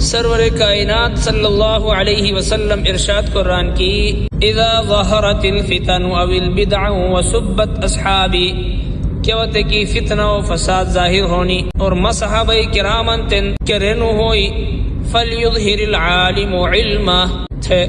سرور کائنات صلی اللہ علیہ وسلم ارشاد قرآن کی اذا ظہرت الفتن او البدع وسبت اصحابی کیا وقت کی فتنہ و فساد ظاہر ہونی اور صحابہ کرامن تن کرنو ہوئی فلیظہر العالم علمہ تھے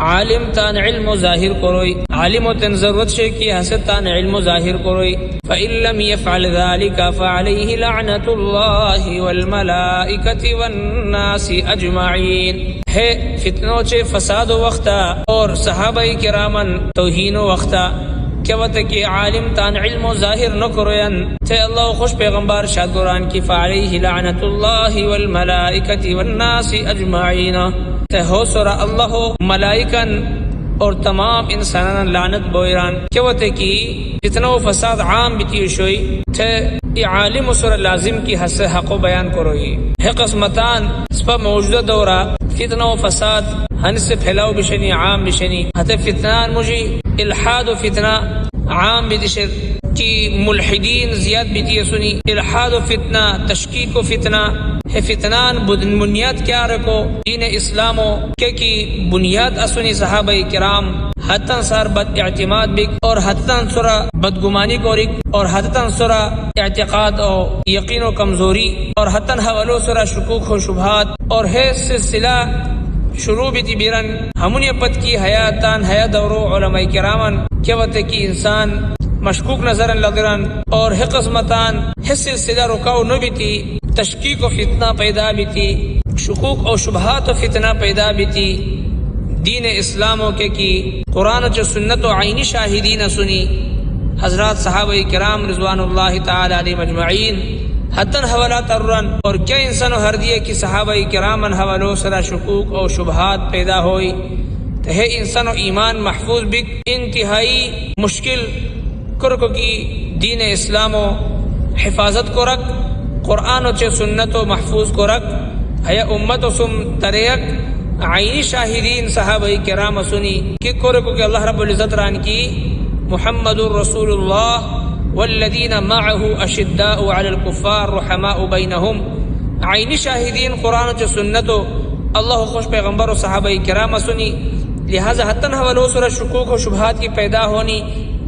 عالم تان علم ظاہر کروئی عالم تن ضرورت شے کی حسد تان علم ظاہر کروئی فإن لم يفعل ذلك فعليه لعنة الله والملائكة والناس اجمعین ہے فتنوں چے فساد وقتا اور صحابہ کرامن توہین وقتا کیا وقت کہ عالم تان علم ظاہر نہ کروین تے اللہ خوش پیغمبر شاد قرآن کی فعلیہ لعنت اللہ والملائکۃ والناس اجمعین تے ہو سورہ اللہ ملائکن اور تمام انسانان لعنت بویران کیا وقت کی فتنہ و فساد عام بیتی شوئی تے یہ عالم سورہ لازم کی حس حق و بیان کروئی ہے قسمتان سپا موجودہ دورہ فتنہ و فساد ہن سے پھیلاؤ بشنی عام بشنی حتی فتنان مجھے الحاد و فتنہ عام بیتشر کی ملحدین زیاد بیتی سنی الحاد و فتنہ تشکیک و فتنہ ہے فتنان بنیاد کیا رکھو دین اسلامو کی بنیاد اسنی صحابہ کرام حتن سار بد اعتماد بک اور حتن سرا بدگمانی کورک اور حتن سرا اعتقاد و یقین و کمزوری اور حتن حوالو سرا شکوک و شبہات اور ہے سلسلہ شروع بیتی بیرن ہمونی پت کی حیاتان حیات دورو علماء کرامن کیا وقت کی انسان مشکوک نظرن لگرن اور ہے قسمتان ہے سلسلہ رکاو نو بیتی تشکیک و فتنہ پیدا بیتی شکوک و شبہات و فتنہ پیدا بیتی دین اسلاموں کے کی قرآن و سنت و عینی شاہدین سنی حضرات صحابہ کرام رضوان اللہ تعالی علیہ مجمعین حتن حوالات الرن اور کیا انسان ہر دیے کی صحابہ کرامن حوالو سرا شکوک و شبہات پیدا ہوئی تو ہے انسان و ایمان محفوظ بک انتہائی مشکل کرکو کی دین اسلام و حفاظت کو رکھ قرآن و سنت و محفوظ کو رکھ ہے امت و سم تریک عینی شاہدین صحابہ کرام سنی کہ کرکو کہ اللہ رب العزت ران کی محمد رسول اللہ والذین معه اشداء علی الکفار رحماء بینہم عینی شاہدین قرآن و سنت و اللہ خوش پیغمبر و صحابہ کرام سنی لہذا حتن حوالو سر شکوک و شبہات کی پیدا ہونی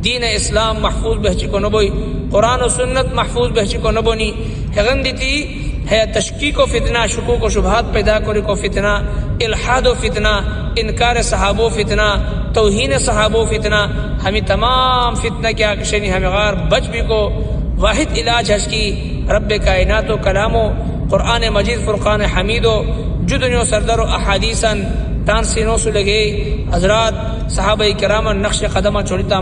دین اسلام محفوظ بہچی کو نبوئی قرآن و سنت محفوظ بہچی کو نبونی ہگن دیتی ہے تشکیک و فتنہ شکوک و شبہات پیدا کری کو فتنہ الحاد و فتنہ انکار صحابہ و فتنہ توہین صحابہ و فتنہ ہمیں تمام فتنہ کیا کشنی ہمیں غار بچ بھی کو واحد علاج ہے کی رب کائنات و کلام و قرآن مجید فرقان حمید و جدنیو سردر و احادیثاً تان سینوں سے لگے حضرات صحابہ کرام نقش قدمہ چھوڑتا